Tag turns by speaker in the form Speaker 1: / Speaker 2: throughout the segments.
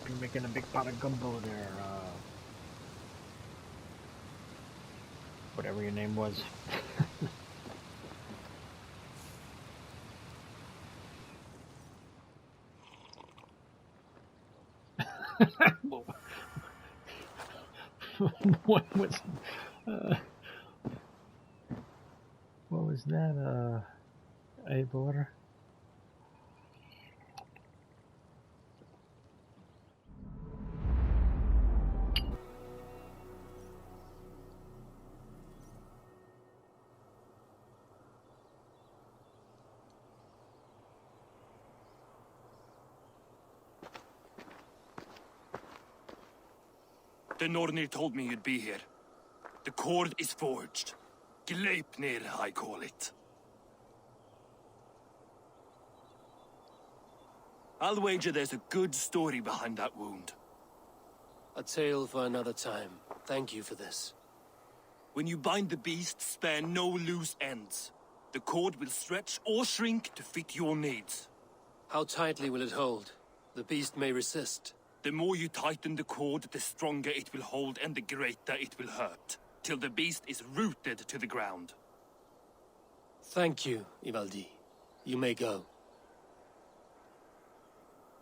Speaker 1: hope you're making a big pot of gumbo there, whatever your name was. What was, what was that, Eivor?
Speaker 2: The Nornir told me you'd be here. The cord is forged. Gleipnir, I call it. I'll wager there's a good story behind that wound.
Speaker 3: A tale for another time. Thank you for this.
Speaker 2: When you bind the beast, spare no loose ends. The cord will stretch or shrink to fit your needs.
Speaker 3: How tightly will it hold? The beast may resist.
Speaker 2: The more you tighten the cord, the stronger it will hold and the greater it will hurt, till the beast is rooted to the ground.
Speaker 3: Thank you, Ivaldi. You may go.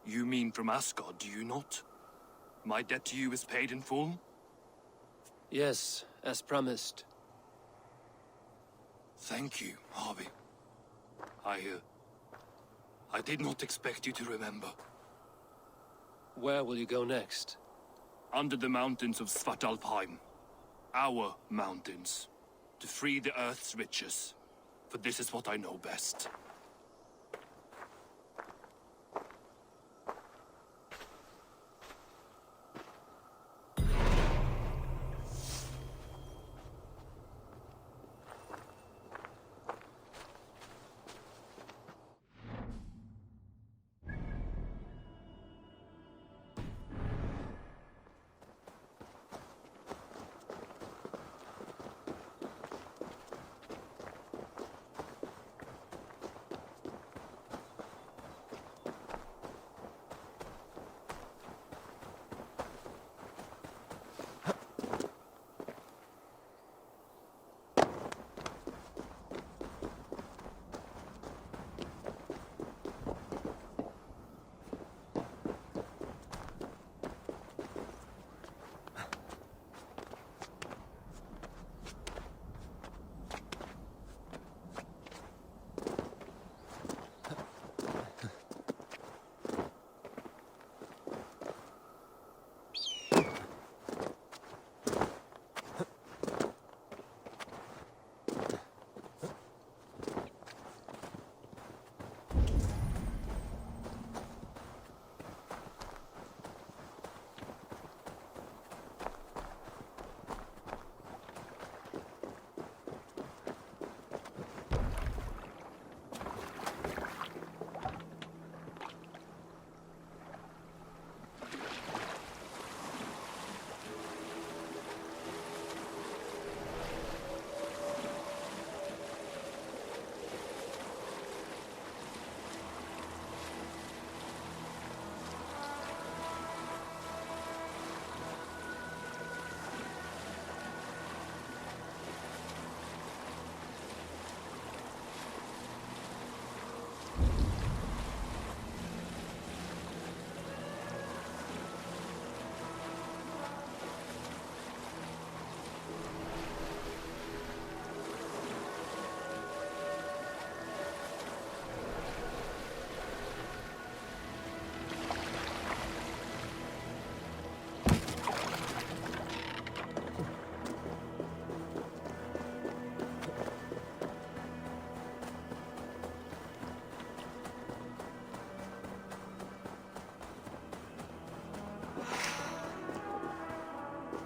Speaker 2: You mean from Asgard, do you not? My debt to you is paid in full?
Speaker 3: Yes, as promised.
Speaker 2: Thank you, Harvey. I did not expect you to remember.
Speaker 3: Where will you go next?
Speaker 2: Under the mountains of Svartalfheim. Our mountains. To free the Earth's riches. For this is what I know best.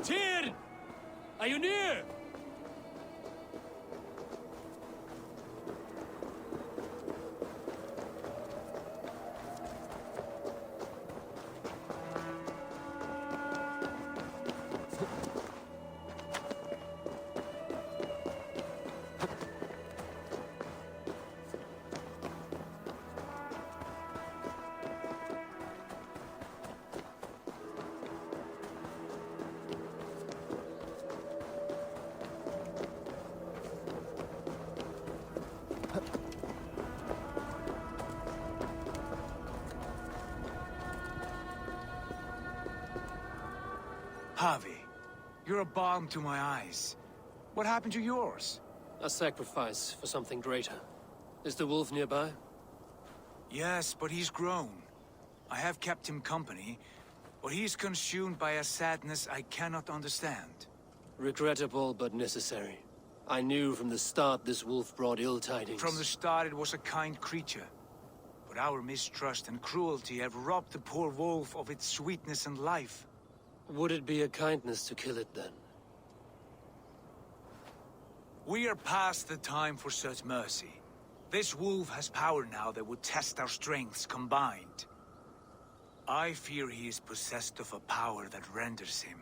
Speaker 3: Tyr! Are you near?
Speaker 4: Javi, you're a balm to my eyes. What happened to yours?
Speaker 3: A sacrifice for something greater. Is the wolf nearby?
Speaker 4: Yes, but he's grown. I have kept him company, but he's consumed by a sadness I cannot understand.
Speaker 3: Regrettable, but necessary. I knew from the start this wolf brought ill tidings.
Speaker 4: From the start it was a kind creature. But our mistrust and cruelty have robbed the poor wolf of its sweetness and life.
Speaker 3: Would it be a kindness to kill it, then?
Speaker 4: We are past the time for such mercy. This wolf has power now that would test our strengths combined. I fear he is possessed of a power that renders him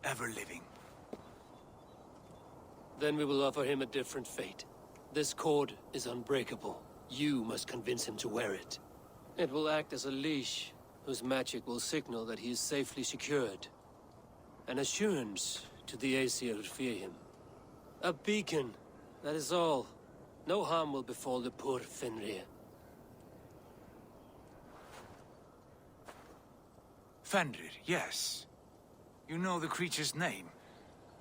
Speaker 4: ever-living.
Speaker 3: Then we will offer him a different fate. This cord is unbreakable. You must convince him to wear it. It will act as a leash, whose magic will signal that he is safely secured. An assurance to the Aesir who fear him. A beacon, that is all. No harm will befall the poor Fenrir.
Speaker 4: Fenrir, yes. You know the creature's name.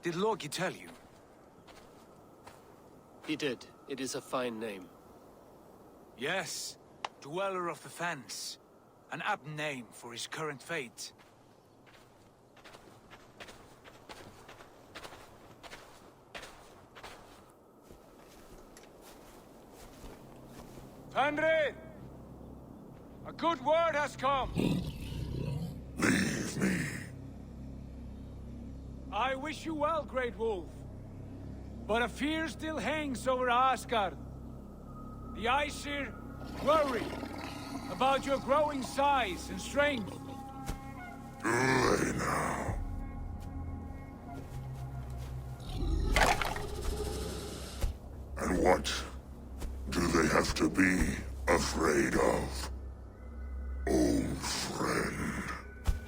Speaker 4: Did Loki tell you?
Speaker 3: He did. It is a fine name.
Speaker 4: Yes. Dweller of the Fens. An apt name for his current fate. Fenrir! A good word has come!
Speaker 5: Leave me.
Speaker 4: I wish you well, Great Wolf. But a fear still hangs over Asgard. The Aesir worry about your growing size and strength.
Speaker 5: Do they now? And what do they have to be afraid of? Old friend.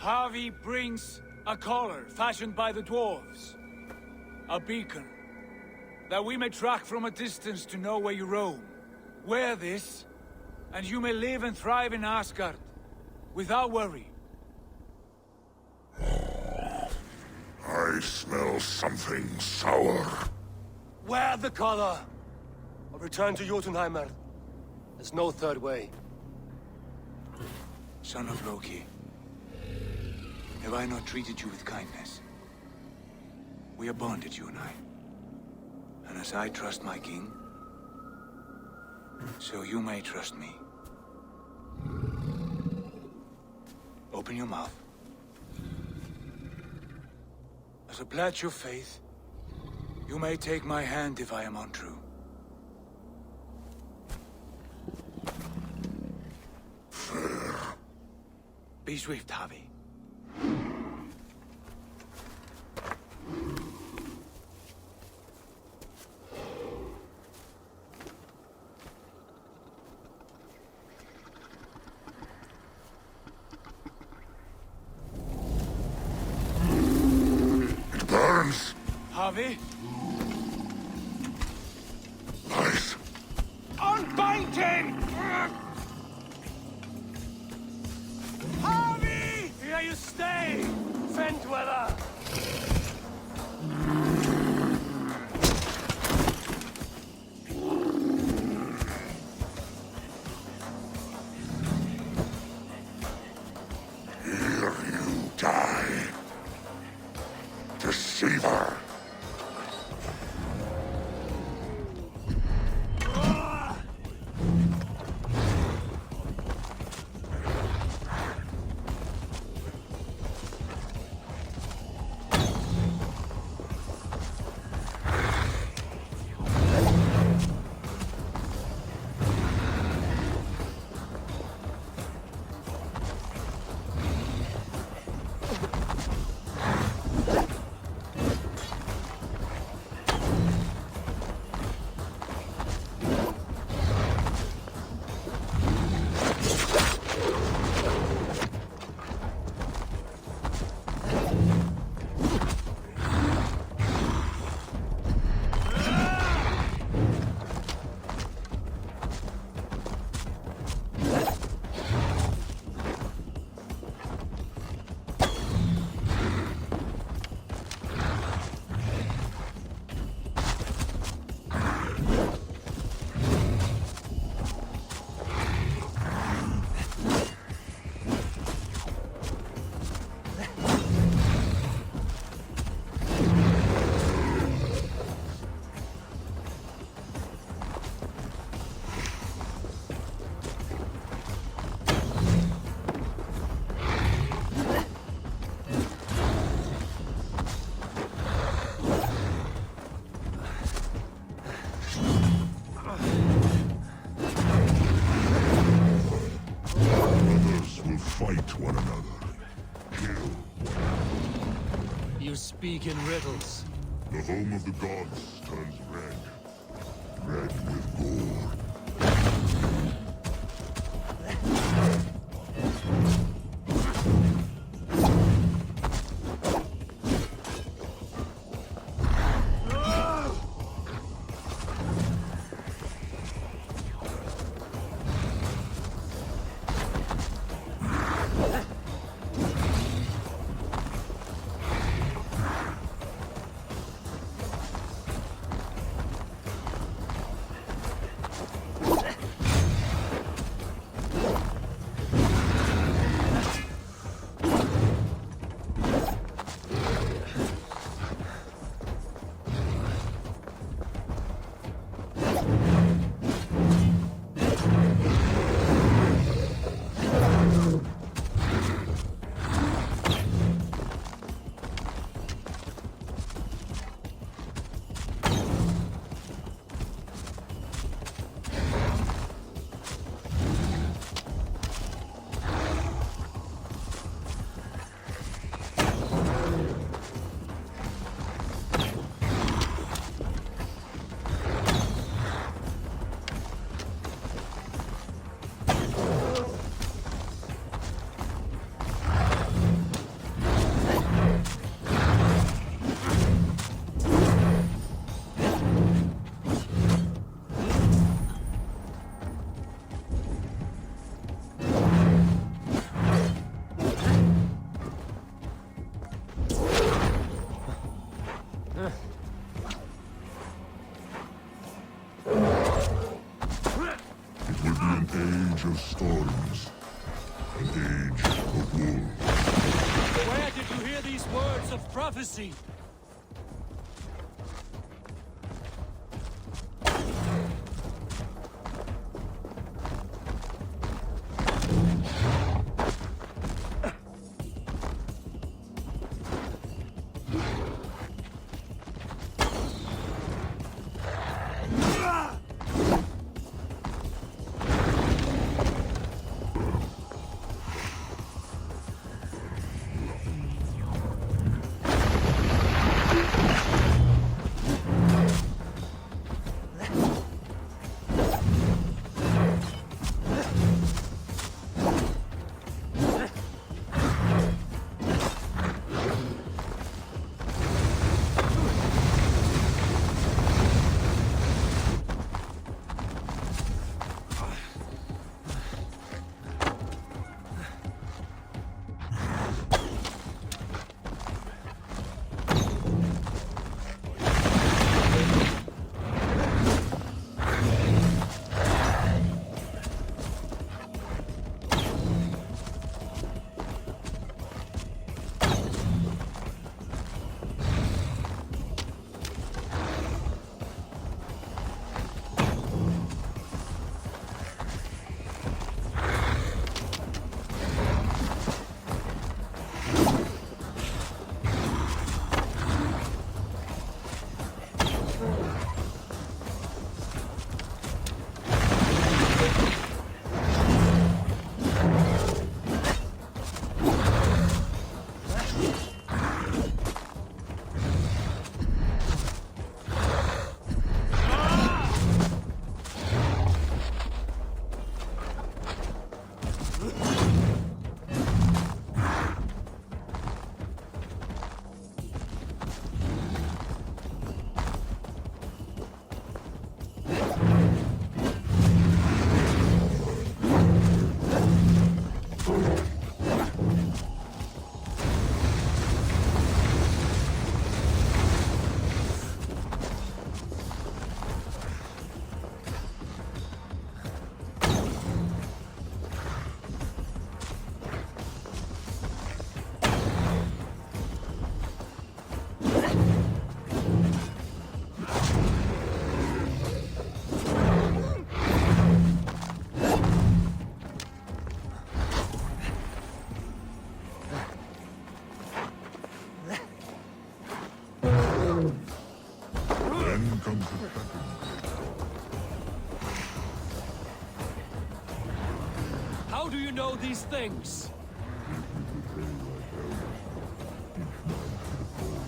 Speaker 4: Javi brings a collar fashioned by the dwarves. A beacon. That we may track from a distance to know where you roam. Wear this, and you may live and thrive in Asgard, without worry.
Speaker 5: I smell something sour.
Speaker 3: Wear the collar! Or return to Jotunheim. There's no third way.
Speaker 4: Son of Loki, have I not treated you with kindness? We are bonded, you and I. And as I trust my king, so you may trust me. Open your mouth. As a pledge of faith, you may take my hand if I am untrue.
Speaker 5: Fair.
Speaker 4: Be swift, Javi.
Speaker 5: It burns.
Speaker 4: Javi?
Speaker 5: Nice.
Speaker 4: Unbind him! Javi!
Speaker 3: Here you stay, Fen Dweller!
Speaker 5: Here you die. Deceiver.
Speaker 3: You speak in riddles.
Speaker 5: The home of the gods turns red. Red with gore. Age of storms. An age of wolves.
Speaker 3: Where did you hear these words of prophecy? How do you know these things?
Speaker 5: If you could pay like hell, each man should fall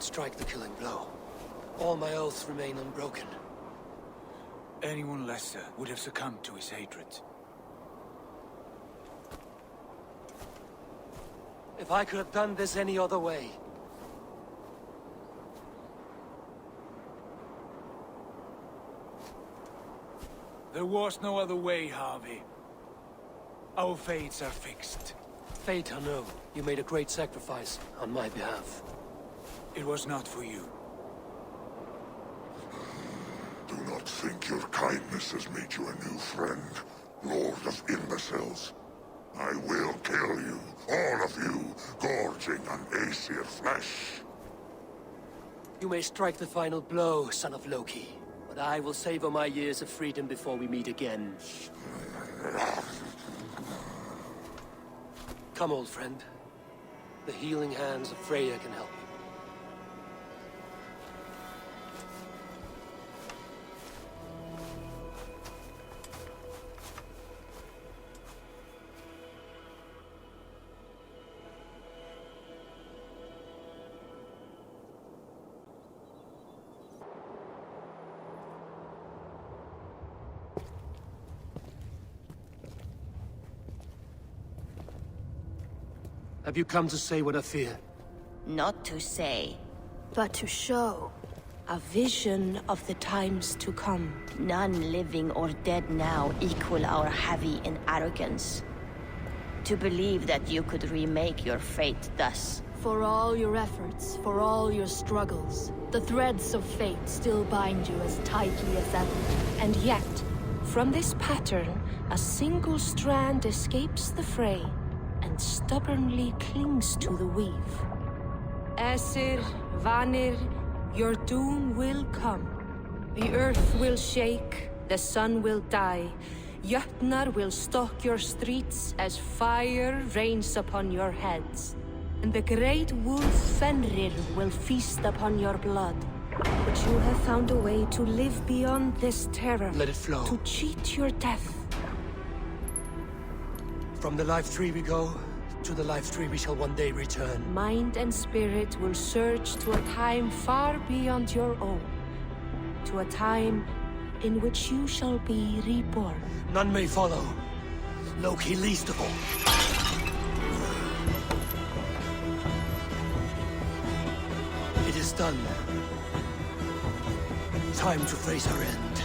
Speaker 3: strike the killing blow. All my oaths remain unbroken.
Speaker 4: Anyone lesser would have succumbed to his hatred.
Speaker 3: If I could have done this any other way.
Speaker 4: There was no other way, Harvey. Our fates are fixed.
Speaker 3: Fate or no, you made a great sacrifice on my behalf.
Speaker 4: It was not for you.
Speaker 5: Do not think your kindness has made you a new friend, Lord of Imbeciles. I will kill you, all of you, gorging on Aesir flesh.
Speaker 3: You may strike the final blow, son of Loki. But I will savor my years of freedom before we meet again. Come, old friend. The healing hands of Freya can help you. Have you come to say what I fear?
Speaker 6: Not to say.
Speaker 7: But to show a vision of the times to come.
Speaker 6: None living or dead now equal our heavy in arrogance. To believe that you could remake your fate thus.
Speaker 7: For all your efforts, for all your struggles, the threads of fate still bind you as tightly as ever. And yet, from this pattern, a single strand escapes the fray and stubbornly clings to the weave. Aesir, Vanir, your doom will come. The earth will shake, the sun will die. Jötnar will stalk your streets as fire rains upon your heads. And the great wolf Fenrir will feast upon your blood. But you have found a way to live beyond this terror.
Speaker 3: Let it flow.
Speaker 7: To cheat your death.
Speaker 3: From the life tree we go, to the life tree we shall one day return.
Speaker 7: Mind and spirit will surge to a time far beyond your own. To a time in which you shall be reborn.
Speaker 3: None may follow. Loki least of all. It is done. Time to face our end.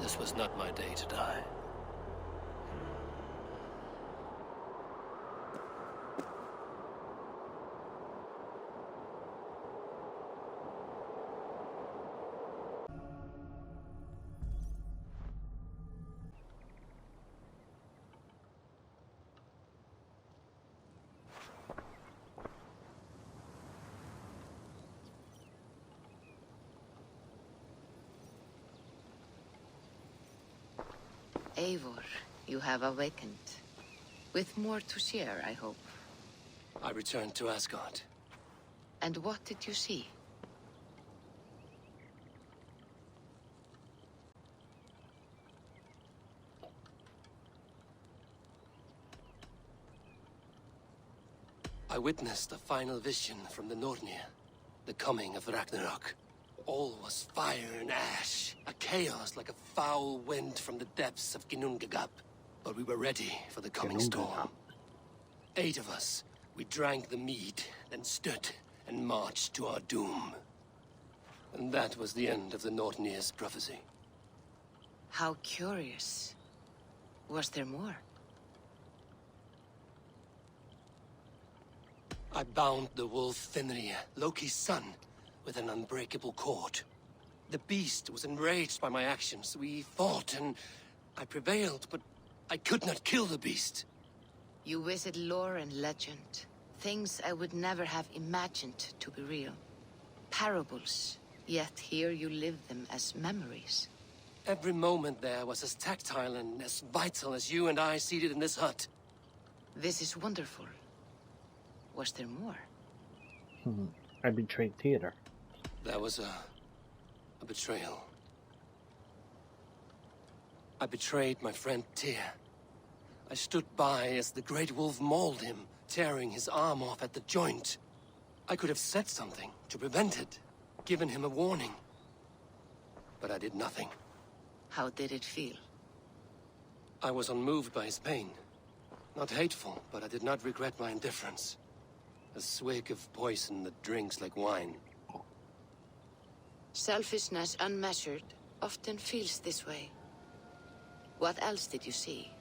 Speaker 3: This was not my day to die.
Speaker 6: Eivor, you have awakened. With more to share, I hope.
Speaker 3: I returned to Asgard.
Speaker 6: And what did you see?
Speaker 3: I witnessed a final vision from the Nornir, the coming of Ragnarok. All was fire and ash, a chaos like a foul wind from the depths of Ginnungagap. But we were ready for the coming storm. 8 of us, we drank the mead, then stood and marched to our doom. And that was the end of the Nornir's prophecy.
Speaker 6: How curious. Was there more?
Speaker 3: I bound the wolf Fenrir, Loki's son, with an unbreakable cord. The beast was enraged by my actions. We fought and I prevailed, but I could not kill the beast.
Speaker 6: You visit lore and legend. Things I would never have imagined to be real. Parables, yet here you live them as memories.
Speaker 3: Every moment there was as tactile and as vital as you and I seated in this hut.
Speaker 6: This is wonderful. Was there more?
Speaker 1: I betrayed theater.
Speaker 3: That was a betrayal. I betrayed my friend Tyr. I stood by as the Great Wolf mauled him, tearing his arm off at the joint. I could have said something to prevent it, given him a warning. But I did nothing.
Speaker 6: How did it feel?
Speaker 3: I was unmoved by his pain. Not hateful, but I did not regret my indifference. A swig of poison that drinks like wine.
Speaker 6: Selfishness unmeasured often feels this way. What else did you see?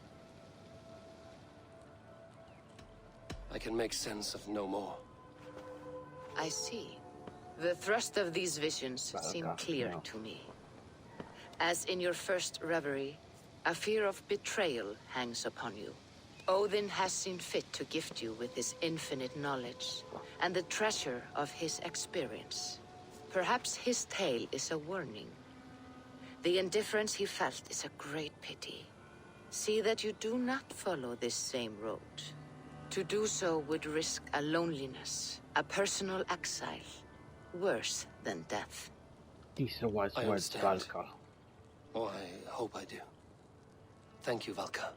Speaker 3: I can make sense of no more.
Speaker 6: I see. The thrust of these visions seem clear to me. As in your first reverie, a fear of betrayal hangs upon you. Odin has seen fit to gift you with his infinite knowledge, and the treasure of his experience. Perhaps his tale is a warning. The indifference he felt is a great pity. See that you do not follow this same road. To do so would risk a loneliness, a personal exile, worse than death.
Speaker 1: These are wise
Speaker 3: I
Speaker 1: words,
Speaker 3: understand.
Speaker 1: Valka.
Speaker 3: Oh, I hope I do. Thank you, Valka.